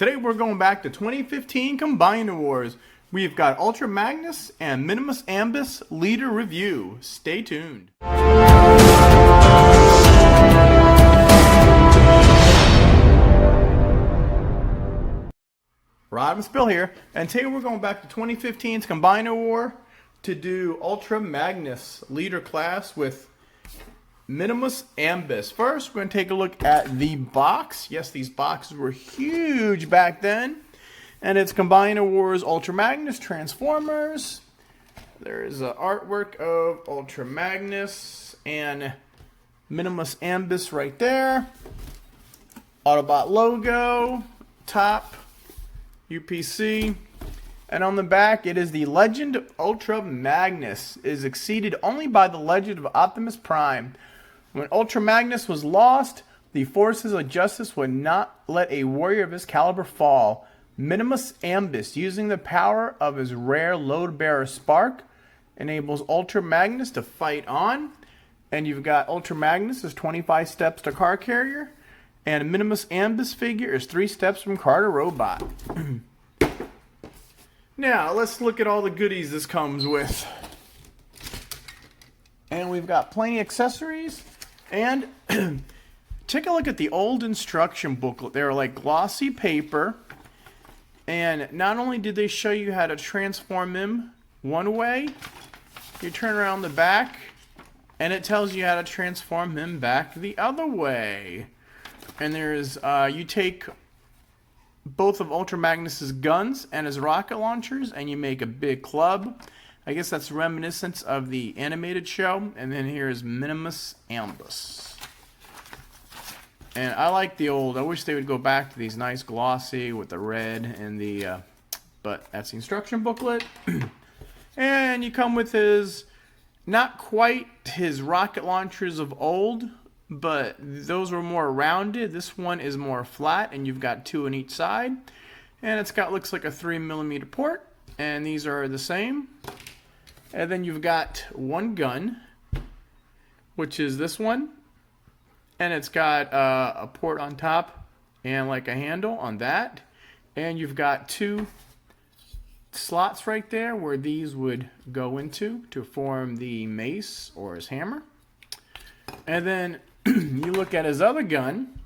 Today we're going back to 2015 Combiner Wars. We've got Ultra Magnus and Minimus Ambush Leader Review. Stay tuned. Rodimusbill here, and today we're going back to 2015's Combiner War to do Ultra Magnus Leader class with Minimus Ambush. First, we're going to take a look at the box. Yes, these boxes were huge back then. And it's Combiner Wars Ultra Magnus Transformers. There's artwork of Ultra Magnus and Minimus Ambush right there. Autobot logo, top, UPC. And on the back, it is the Legend of Ultra Magnus. It is exceeded only by the Legend of Optimus Prime. When Ultra Magnus was lost, the forces of justice would not let a warrior of his caliber fall. Minimus Ambush, using the power of his rare load-bearer spark, enables Ultra Magnus to fight on. And you've got Ultra Magnus is 25 steps to car carrier. And Minimus Ambush figure is 3 steps from car to robot. Now, let's look at all the goodies this comes with. And we've got plenty of accessories. And take a look at the old instruction booklet. They're like glossy paper. And not only did they show you how to transform him one way, you turn around the back, and it tells you how to transform him back the other way. And there's, you take both of Ultra Magnus's guns and his rocket launchers, and you make a big club. I guess that's reminiscent of the animated show. And then here's Minimus Ambush. And I like the old, I wish they would go back to these nice glossy with the red and the, but that's the instruction booklet. And you come with his, not quite his rocket launchers of old, but those were more rounded. This one is more flat, and you've got 2 on each side. And it's got, looks like a 3mm port, and these are the same. And then you've got one gun, which is this one. And it's got a port on top and like a handle on that. And you've got 2 slots right there where these would go into to form the mace or his hammer. And then you look at his other gun,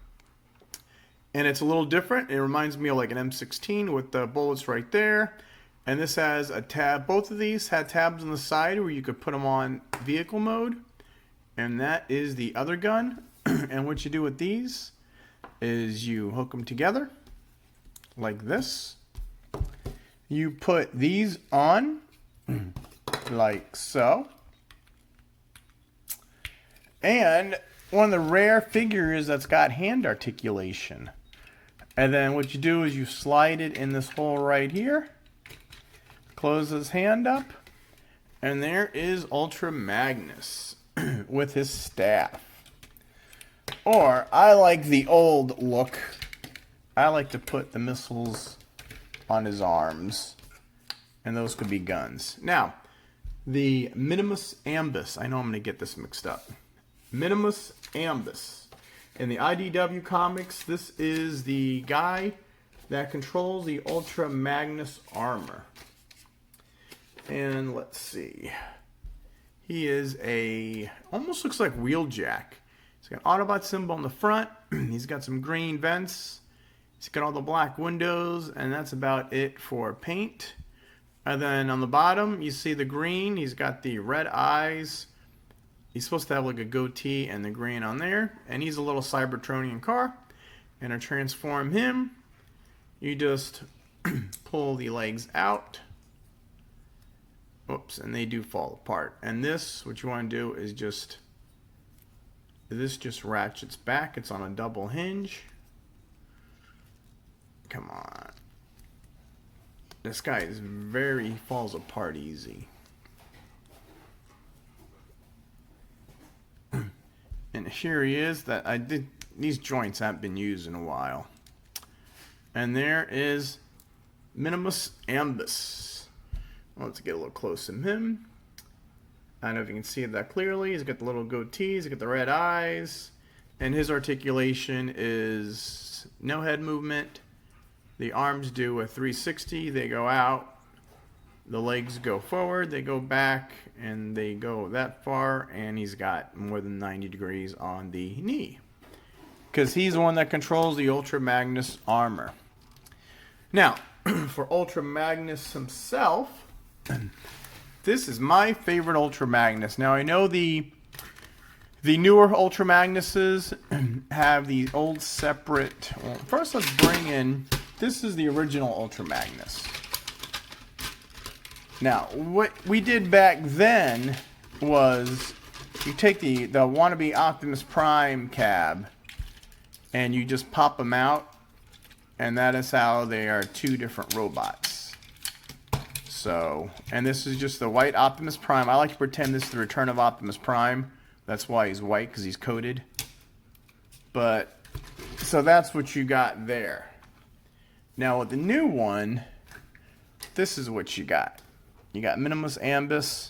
and it's a little different. It reminds me of like an M16 with the bullets right there. And this has a tab. Both of these had tabs on the side where you could put them on vehicle mode. And that is the other gun. And what you do with these is you hook them together like this. You put these on like so. And one of the rare figures that's got hand articulation. And then what you do is you slide it in this hole right here. Close his hand up. And there is Ultra Magnus with his staff. Or, I like the old look. I like to put the missiles on his arms. And those could be guns. Now, the Minimus Ambush. I know I'm going to get this mixed up. Minimus Ambush. In the IDW comics, this is the guy that controls the Ultra Magnus armor. And let's see. He is a, almost looks like Wheeljack. He's got an Autobot symbol on the front. He's got some green vents. He's got all the black windows, and that's about it for paint. And then on the bottom, you see the green. He's got the red eyes. He's supposed to have like a goatee and the green on there. And he's a little Cybertronian car. And to transform him, you just pull the legs out. Oops, and they do fall apart. And this, what you want to do is just, this just ratchets back. It's on a double hinge. Come on. This guy is very, falls apart easy. And here he is. That I did. These joints haven't been used in a while. And there is Minimus Ambush. Let's get a little close to him. I don't know if you can see it that clearly. He's got the little goatee. He's got the red eyes. And his articulation is no head movement, The arms do a 360, they go out, the legs go forward, they go back, and they go that far, and he's got more than 90 degrees on the knee. Because he's the one that controls the Ultra Magnus armor. Now, for Ultra Magnus himself, this is my favorite Ultra Magnus. Now, I know the newer Ultra Magnuses have the old separate... Well, first, let's bring in... This is the original Ultra Magnus. Now, what we did back then was you take the wannabe Optimus Prime cab and you just pop them out, and that is how they are two different robots. So, and this is just the white Optimus Prime. I like to pretend this is the return of Optimus Prime. That's why he's white, because he's coated. But, so that's what you got there. Now with the new one, this is what you got. You got Minimus Ambush,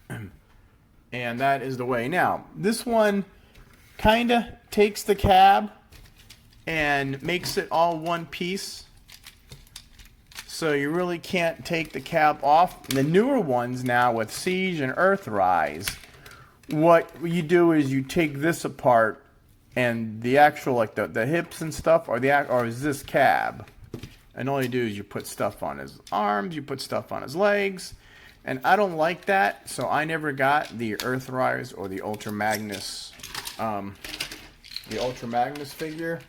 and that is the way. Now, this one kind of takes the cab and makes it all one piece. So you really can't take the cab off. The newer ones now with Siege and Earthrise, what you do is you take this apart, and the actual, like the hips and stuff, or is this cab. And all you do is you put stuff on his arms, you put stuff on his legs. And I don't like that, so I never got the Earthrise or the Ultra Magnus figure.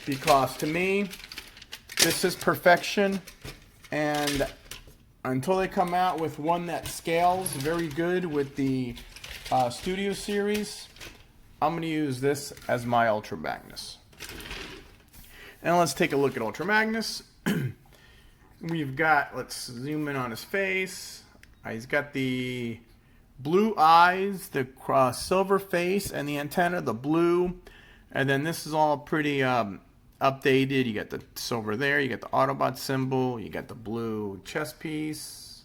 Because to me, this is perfection. And until they come out with one that scales very good with the Studio Series, I'm going to use this as my Ultra Magnus. And let's take a look at Ultra Magnus. We've got, let's zoom in on his face. He's got the blue eyes, the silver face, and the antenna, the blue. And then this is all pretty updated. You got the silver there, you got the Autobot symbol, you got the blue chest piece,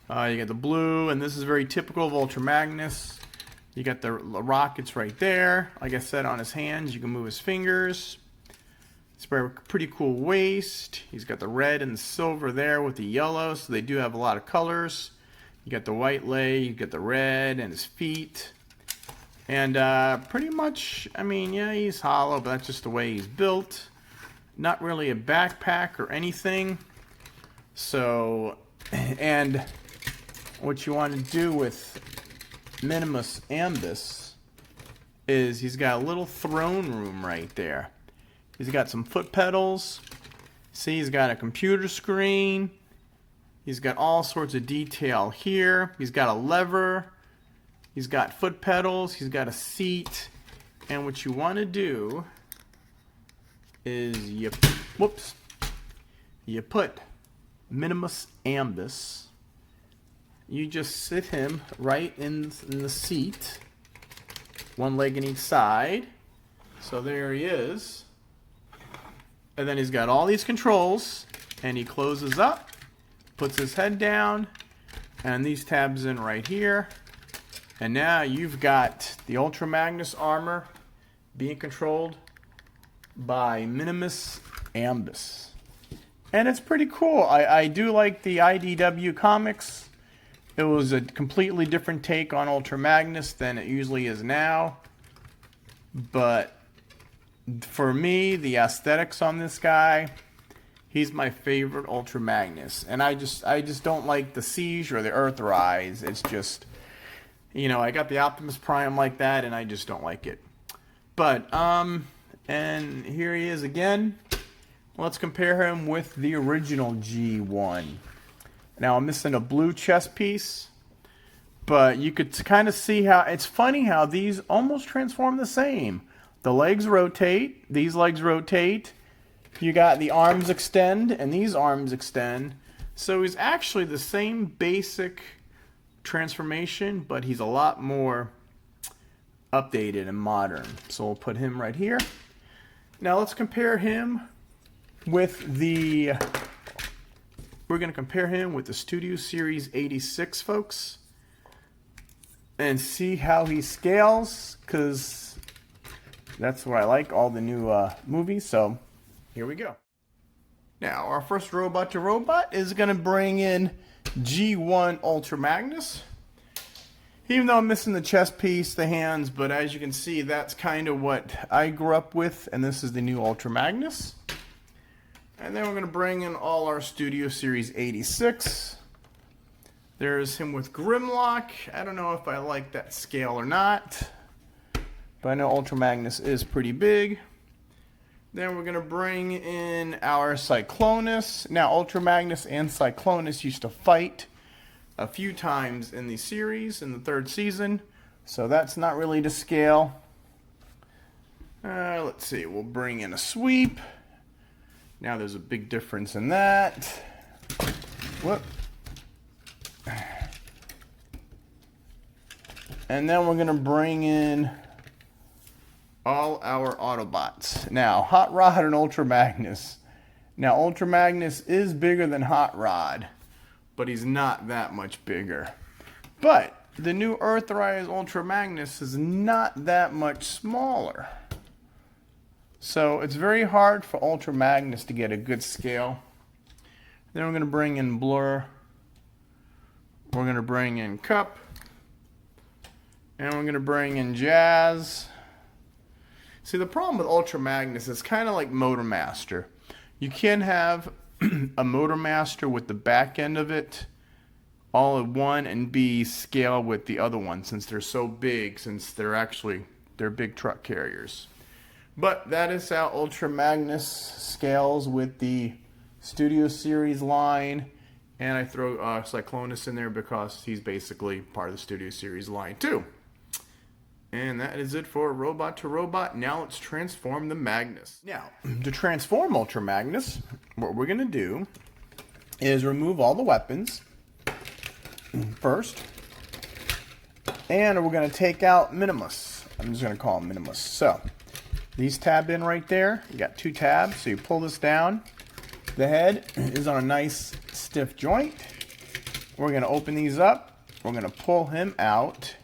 you got the blue, and this is very typical of Ultra Magnus. You got the rockets right there. Like I said, on his hands, you can move his fingers. It's a pretty cool waist. He's got the red and the silver there with the yellow, so they do have a lot of colors. You got the white leg, you got the red, and his feet. And pretty much, I mean, yeah, he's hollow, but that's just the way he's built. Not really a backpack or anything. So, and what you want to do with Minimus Ambush is he's got a little throne room right there. He's got some foot pedals. See, he's got a computer screen. He's got all sorts of detail here. He's got a lever. He's got foot pedals. He's got a seat. And what you want to do is you put Minimus Ambush. You just sit him right in the seat. One leg in each side. So there he is. And then he's got all these controls, and he closes up, puts his head down, and these tabs in right here. And now you've got the Ultra Magnus armor being controlled by Minimus Ambush. And it's pretty cool. I do like the IDW comics. It was a completely different take on Ultra Magnus than it usually is now. But for me, the aesthetics on this guy, he's my favorite Ultra Magnus. And I just don't like the Siege or the Earthrise. It's just, you know, I got the Optimus Prime like that, and I just don't like it. But, and here he is again. Let's compare him with the original G1. Now, I'm missing a blue chest piece, but you could kind of see how, it's funny how these almost transform the same. The legs rotate, these legs rotate, you got the arms extend, and these arms extend. So he's actually the same basic transformation, but he's a lot more updated and modern. So we'll put him right here. Now let's compare him with the, we're going to compare him with the Studio Series 86, folks, and see how he scales, because that's what I like, all the new movies. So here we go. Now, our first robot to robot is going to bring in G1 Ultra Magnus. Even though I'm missing the chest piece, the hands, but as you can see, that's kind of what I grew up with, and this is the new Ultra Magnus. And then we're going to bring in all our Studio Series 86. There's him with Grimlock. I don't know if I like that scale or not, but I know Ultra Magnus is pretty big. Then we're going to bring in our Cyclonus. Now, Ultra Magnus and Cyclonus used to fight a few times in the series, in the 3rd season, so that's not really to scale. Let's see, we'll bring in a Sweep. Now there's a big difference in that. Whoop. And then we're going to bring in all our Autobots. Now, Hot Rod and Ultra Magnus. Now, Ultra Magnus is bigger than Hot Rod, but he's not that much bigger. But the new Earthrise Ultra Magnus is not that much smaller. So it's very hard for Ultra Magnus to get a good scale. Then we're going to bring in Blur. We're going to bring in Cup. And we're going to bring in Jazz. See, the problem with Ultra Magnus is kind of like Motor Master. You can have a Motor Master with the back end of it all at one and be scale with the other one since they're so big, since they're big truck carriers. But that is how Ultra Magnus scales with the Studio Series line. And I throw Cyclonus in there because he's basically part of the Studio Series line too. And that is it for robot to robot. Now let's transform the Magnus. Now, to transform Ultra Magnus, what we're going to do is remove all the weapons first. And we're going to take out Minimus. I'm just going to call him Minimus. So, these tabbed in right there. You got 2 tabs, so you pull this down. The head is on a nice stiff joint. We're going to open these up. We're going to pull him out.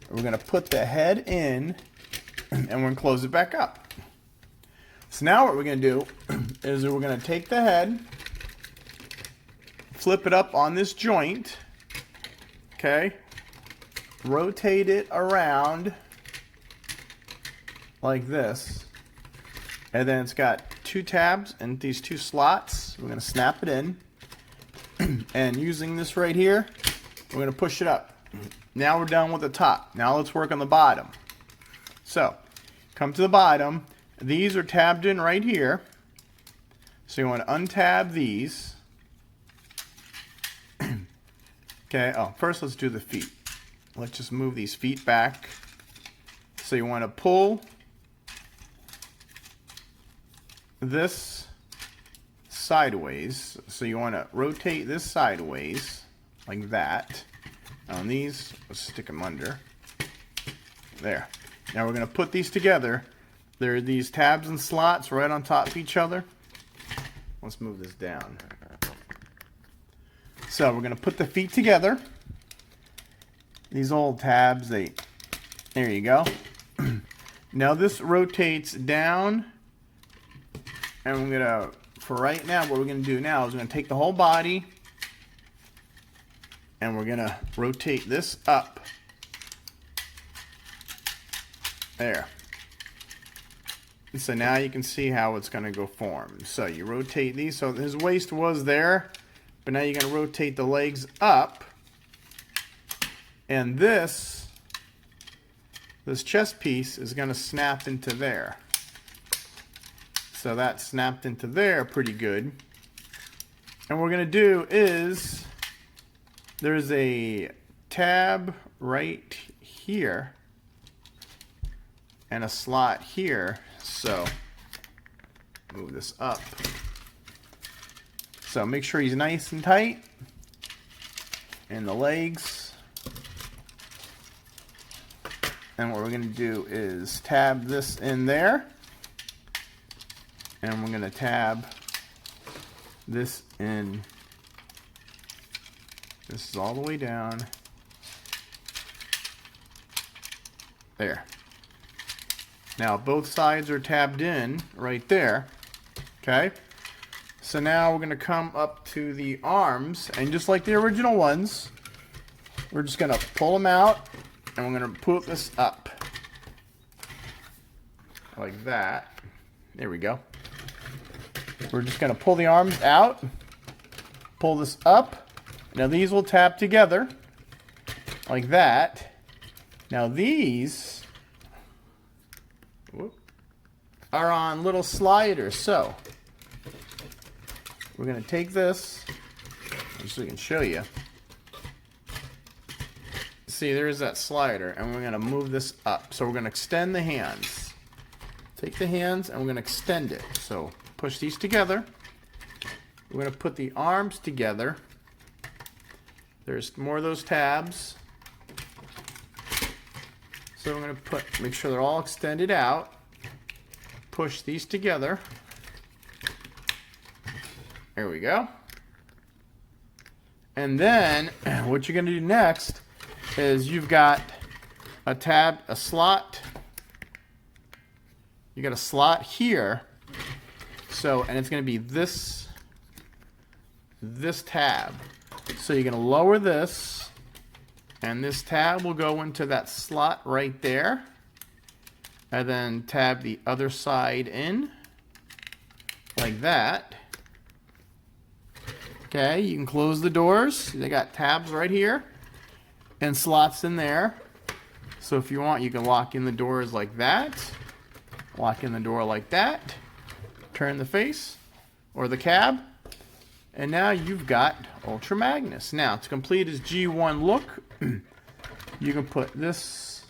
We're going to put the head in, and we're going to close it back up. So now what we're going to do is we're going to take the head, flip it up on this joint, okay, rotate it around like this, and then it's got 2 tabs and these 2 slots. We're going to snap it in, and using this right here, we're going to push it up. Now we're done with the top. Now let's work on the bottom. So, come to the bottom. These are tabbed in right here. So you want to untab these. Okay, first let's do the feet. Let's just move these feet back. So you want to pull this sideways. So you want to rotate this sideways like that. On these, let's stick them under. There. Now we're going to put these together. There are these tabs and slots right on top of each other. Let's move this down. So we're going to put the feet together. These old tabs, there you go. Now this rotates down. And we're going to, for right now, what we're going to do now is we're going to take the whole body. And we're going to rotate this up. There. And so now you can see how it's going to go form. So you rotate these. So his waist was there. But now you're going to rotate the legs up. And this chest piece is going to snap into there. So that snapped into there pretty good. And what we're going to do is, there's a tab right here and a slot here. So move this up. So make sure he's nice and tight. And the legs. And what we're going to do is tab this in there. And we're going to tab this in. This is all the way down. There. Now both sides are tabbed in right there. Okay? So now we're going to come up to the arms, and just like the original ones, we're just going to pull them out, and we're going to put this up. Like that. There we go. We're just going to pull the arms out, pull this up. Now these will tap together, like that. Now these are on little sliders, so we're going to take this, just so we can show you. See, there's that slider, and we're going to move this up. So we're going to extend the hands. Take the hands, and we're going to extend it. So push these together. We're going to put the arms together. There's more of those tabs. So we're going to make sure they're all extended out. Push these together. There we go. And then what you're going to do next is you've got a slot. You got a slot here. So, and it's going to be this tab. So you're going to lower this, and this tab will go into that slot right there. And then tab the other side in, like that. Okay, you can close the doors. They got tabs right here and slots in there. So if you want, you can lock in the doors like that. Lock in the door like that. Turn the face or the cab. And now you've got Ultra Magnus. Now, to complete his G1 look, you can put this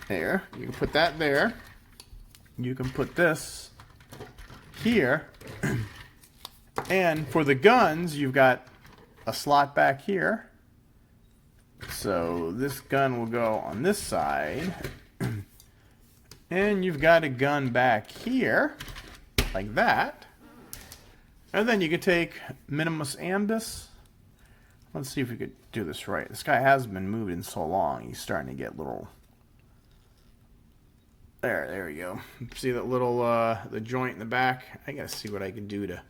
there. You can put that there. You can put this here. And for the guns, you've got a slot back here. So this gun will go on this side. And you've got a gun back here, like that. And then you could take Minimus Ambush. Let's see if we could do this right. This guy hasn't been moving so long. He's starting to get little... There we go. See that little, the joint in the back? I gotta see what I can do to...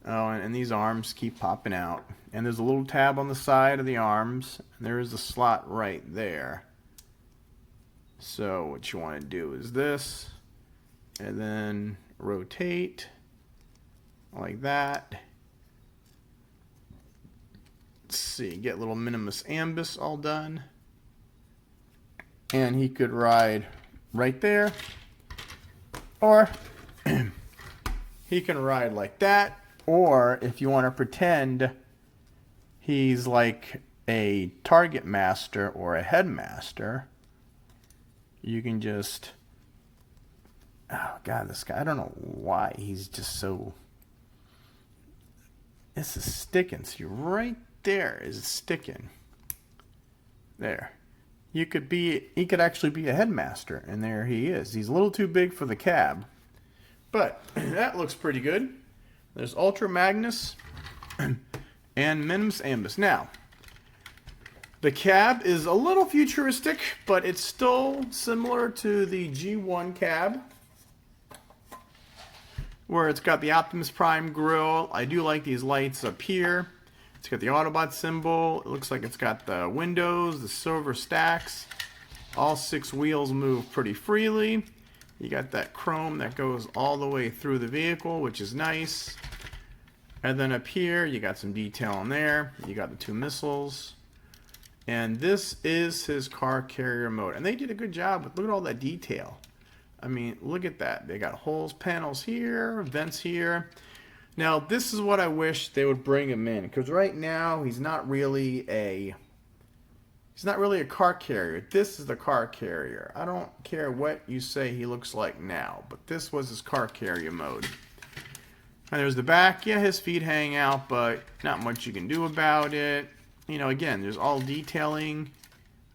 Oh, and these arms keep popping out. And there's a little tab on the side of the arms. And there is a slot right there. So what you want to do is this. And then rotate. Like that. Let's see. Get little Minimus Ambush all done. And he could ride right there. Or he can ride like that. Or if you want to pretend he's like a target master or a headmaster, you can just... Oh, God, this guy, I don't know why he's just so... This is sticking. See, right there is sticking. There. He could actually be a headmaster, and there he is. He's a little too big for the cab, but that looks pretty good. There's Ultra Magnus and Minimus Ambush. Now, the cab is a little futuristic, but it's still similar to the G1 cab, where it's got the Optimus Prime grille. I do like these lights up here. It's got the Autobot symbol. It looks like it's got the windows, the silver stacks. All 6 wheels move pretty freely. You got that chrome that goes all the way through the vehicle, which is nice. And then up here, you got some detail on there. You got the 2 missiles. And this is his car carrier mode. And they did a good job with, look at all that detail. I mean, look at that. They got holes, panels here, vents here. Now, this is what I wish they would bring him in. Because right now, he's not really a car carrier. This is the car carrier. I don't care what you say he looks like now, but this was his car carrier mode. And there's the back. Yeah, his feet hang out, but not much you can do about it. You know, again, there's all detailing.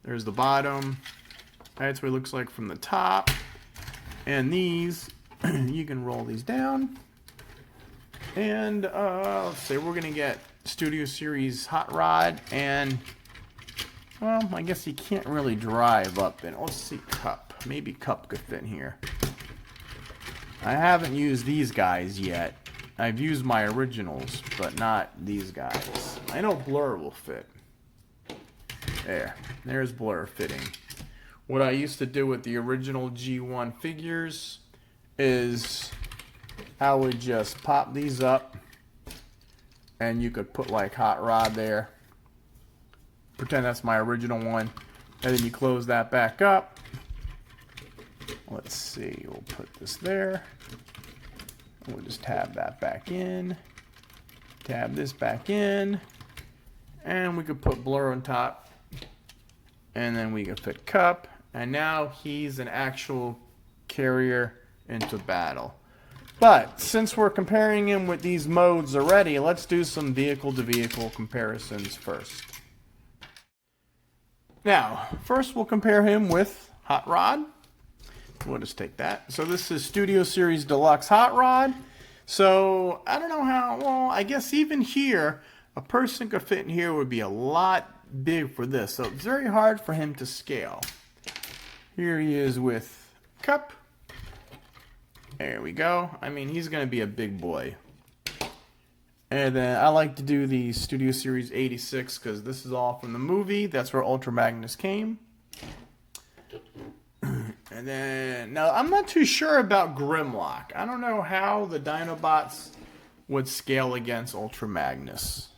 There's the bottom. That's what it looks like from the top. And these, you can roll these down. And let's say we're going to get Studio Series Hot Rod and... Well, I guess he can't really drive up in. Let's see, Cup. Maybe Cup could fit in here. I haven't used these guys yet. I've used my originals, but not these guys. I know Blur will fit. There's Blur fitting. What I used to do with the original G1 figures is I would just pop these up, and you could put like Hot Rod there. Pretend that's my original one, and then you close that back up. Let's see, we'll put this there. We'll just tab that back in, tab this back in, and we could put Blur on top, and then we could fit Cup, and now he's an actual carrier into battle. But since we're comparing him with these modes already, let's do some vehicle-to-vehicle comparisons first. Now, first we'll compare him with Hot Rod. We'll just take that. So this is Studio Series Deluxe Hot Rod. So I don't know how, well, I guess even here, a person could fit in here would be a lot big for this. So it's very hard for him to scale. Here he is with Cup. There we go. I mean, he's going to be a big boy. And then I like to do the Studio Series 86 because this is all from the movie. That's where Ultra Magnus came. And then, now I'm not too sure about Grimlock. I don't know how the Dinobots would scale against Ultra Magnus.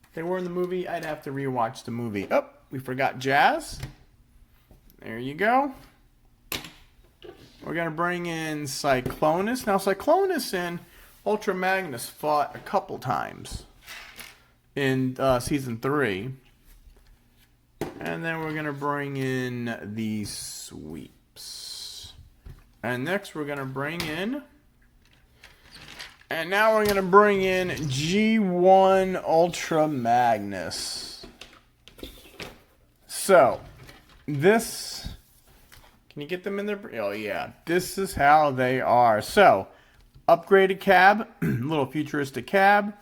If they were in the movie, I'd have to rewatch the movie. Oh, we forgot Jazz. There you go. We're going to bring in Cyclonus. Now, Cyclonus and Ultra Magnus fought a couple times in Season 3. And then we're going to bring in the Sweeps. And next we're going to bring in... And now we're going to bring in G1 Ultra Magnus. So, this... Can you get them in there? Oh, yeah. This is how they are. So, upgraded cab. Little futuristic cab.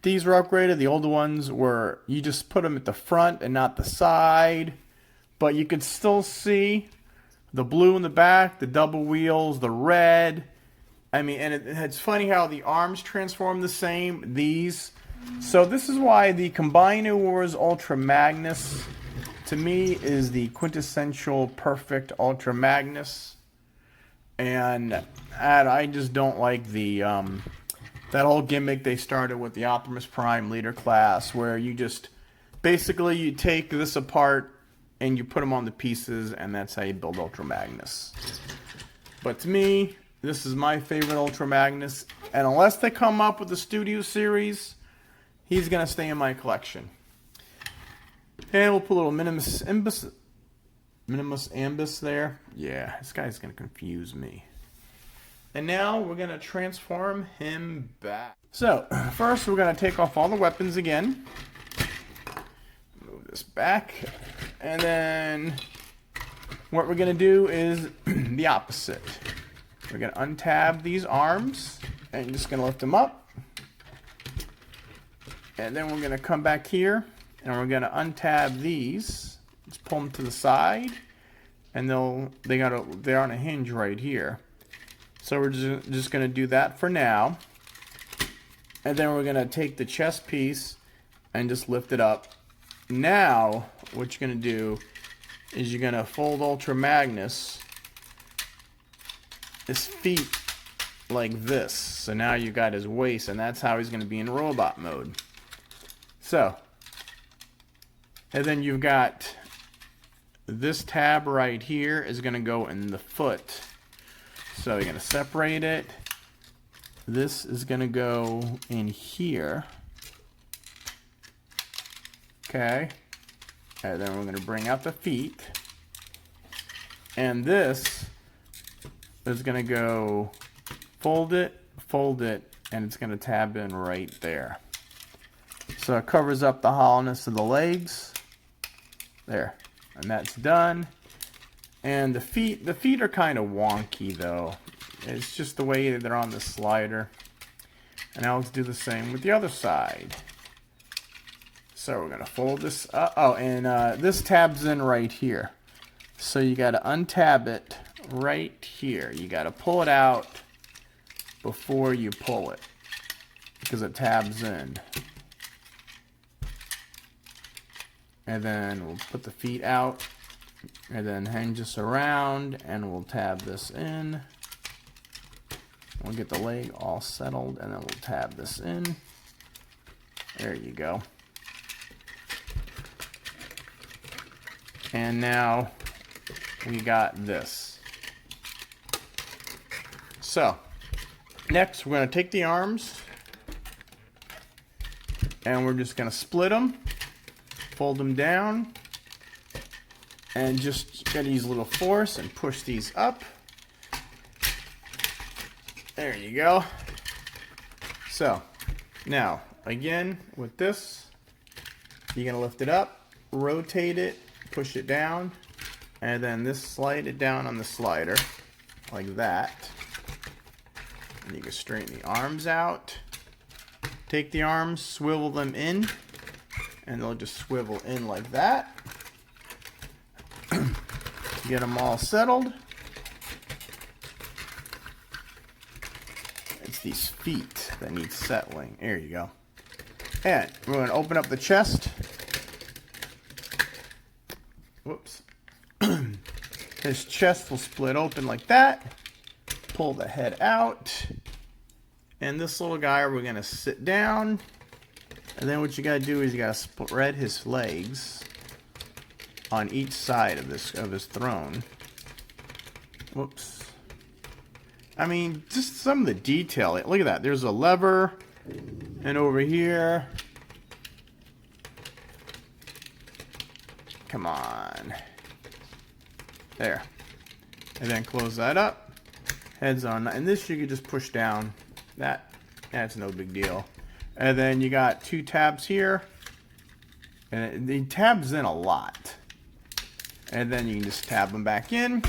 These were upgraded. The older ones were, you just put them at the front and not the side. But you could still see the blue in the back, the double wheels, the red. I mean, and it's funny how the arms transform the same. These. So this is why the Combiner Wars Ultra Magnus, to me, is the quintessential perfect Ultra Magnus. And I just don't like the... that whole gimmick they started with the Optimus Prime leader class, where you just basically you take this apart and you put them on the pieces, and that's how you build Ultra Magnus. But to me, this is my favorite Ultra Magnus, and unless they come up with the Studio Series, he's gonna stay in my collection. And we'll put a little Minimus Ambush there. Yeah, this guy's gonna confuse me. And now we're going to transform him back. So, first we're going to take off all the weapons again. Move this back. And then what we're going to do is the opposite. We're going to untab these arms. And you're just going to lift them up. And then we're going to come back here. And we're going to untab these. Just pull them to the side. And they're on a hinge right here. So we're just going to do that for now. And then we're going to take the chest piece and just lift it up. Now, what you're going to do is you're going to fold Ultra Magnus his feet like this. So now you got his waist, and that's how he's going to be in robot mode. So, and then you've got this tab right here is going to go in the foot. So you're going to separate it. This is going to go in here. Okay. And then we're going to bring out the feet. And this is going to go fold it, and it's going to tab in right there. So it covers up the hollowness of the legs. There. And that's done. And the feet are kind of wonky though. It's just the way they're on the slider. And now let's do the same with the other side. So we're going to fold this up. Oh, and this tabs in right here. So you got to untab it right here. You got to pull it out before you pull it because it tabs in. And then we'll put the feet out and then hang this around and we'll tab this in. We'll get the leg all settled and then we'll tab this in. There you go. And now we got this. So next we're going to take the arms and we're just going to split them, fold them down, and just got to use a little force and push these up. There you go. So now again with this, you're going to lift it up, rotate it, push it down, and then this slide it down on the slider like that. And you can straighten the arms out. Take the arms, swivel them in, and they'll just swivel in like that. Get them all settled. It's these feet that need settling. There you go. And we're going to open up the chest. Whoops. His chest will split open like that. Pull the head out. And this little guy, we're going to sit down. And then what you got to do is you got to spread his legs on each side of his throne. Whoops. I mean, just some of the detail. Look at that. There's a lever. And over here. Come on. There. And then close that up. Heads on. And this you can just push down. That's no big deal. And then you got two tabs here. And it tabs in a lot. And then you can just tab them back in.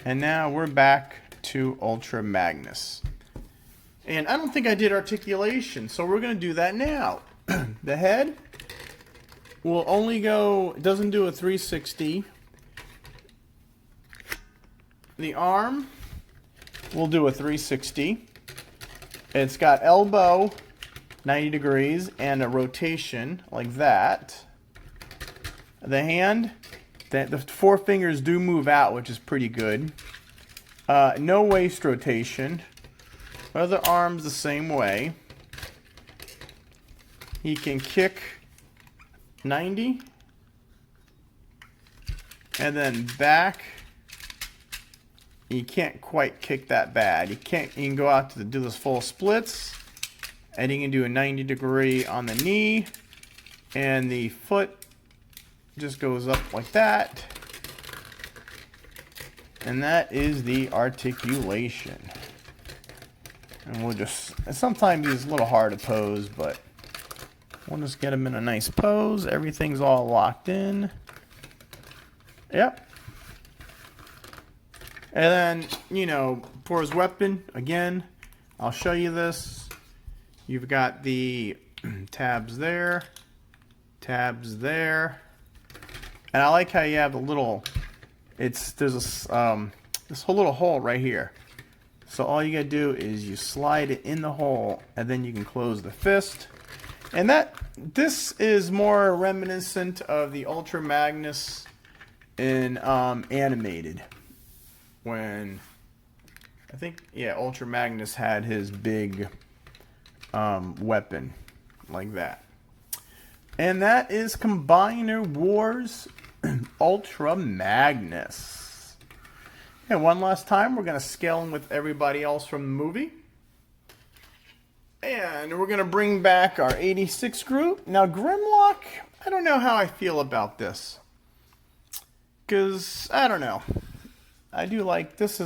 And now we're back to Ultra Magnus. And I don't think I did articulation, so we're going to do that now. The head will only go, it doesn't do a 360. The arm will do a 360. It's got elbow 90 degrees and a rotation like that. The hand, the four fingers do move out, which is pretty good. No waist rotation. Other arms the same way. He can kick 90. And then back. You can't quite kick that bad. You can go out to do those full splits. And you can do a 90 degree on the knee. And the foot just goes up like that. And that is the articulation. And we'll just, sometimes it's a little hard to pose, but we'll just get him in a nice pose. Everything's all locked in. Yep. And then, you know, for his weapon, again, I'll show you this. You've got the tabs there, tabs there. And I like how you have the little, there's this whole little hole right here. So all you gotta do is you slide it in the hole and then you can close the fist. And this is more reminiscent of the Ultra Magnus in animated. When, I think, yeah, Ultra Magnus had his big weapon like that. And that is Combiner Wars Ultra Magnus. And one last time, we're going to scale in with everybody else from the movie. And we're going to bring back our 86 group. Now, Grimlock, I don't know how I feel about this. Because, I don't know. I do like, that's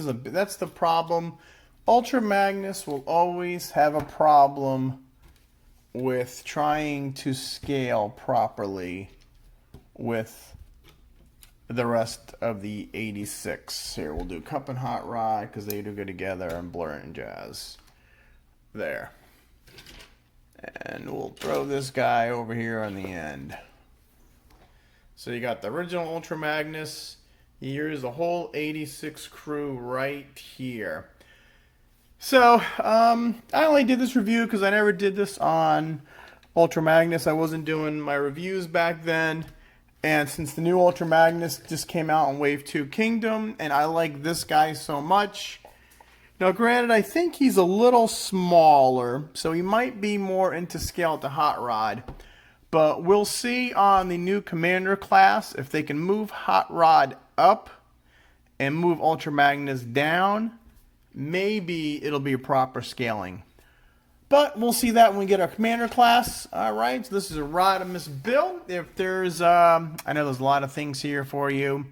the problem. Ultra Magnus will always have a problem with trying to scale properly with the rest of the 86. Here, we'll do Cup and Hot Rod because they do go together, and Blur and Jazz. There. And we'll throw this guy over here on the end. So you got the original Ultra Magnus. Here's a whole 86 crew right here. So, I only did this review because I never did this on Ultra Magnus. I wasn't doing my reviews back then. And since the new Ultra Magnus just came out on Wave 2 Kingdom, and I like this guy so much. Now, granted, I think he's a little smaller, so he might be more into scale at the Hot Rod. But we'll see on the new Commander class if they can move Hot Rod up and move Ultra Magnus down. Maybe it'll be a proper scaling. But we'll see that when we get our Commander class. Alright, so this is a Rodimusbill. If there's, I know there's a lot of things here for you.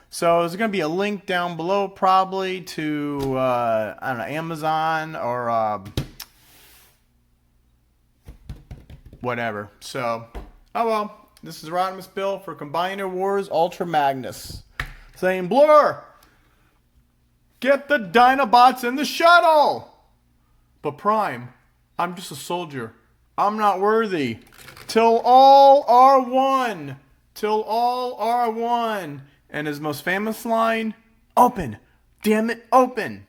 So there's going to be a link down below probably to, I don't know, Amazon or whatever. So, oh well, this is Rodimusbill for Combiner Wars Ultra Magnus. Saying, Blur, get the Dinobots in the shuttle! But Prime, I'm just a soldier. I'm not worthy. Till all are one. Till all are one. And his most famous line, open. Damn it, open.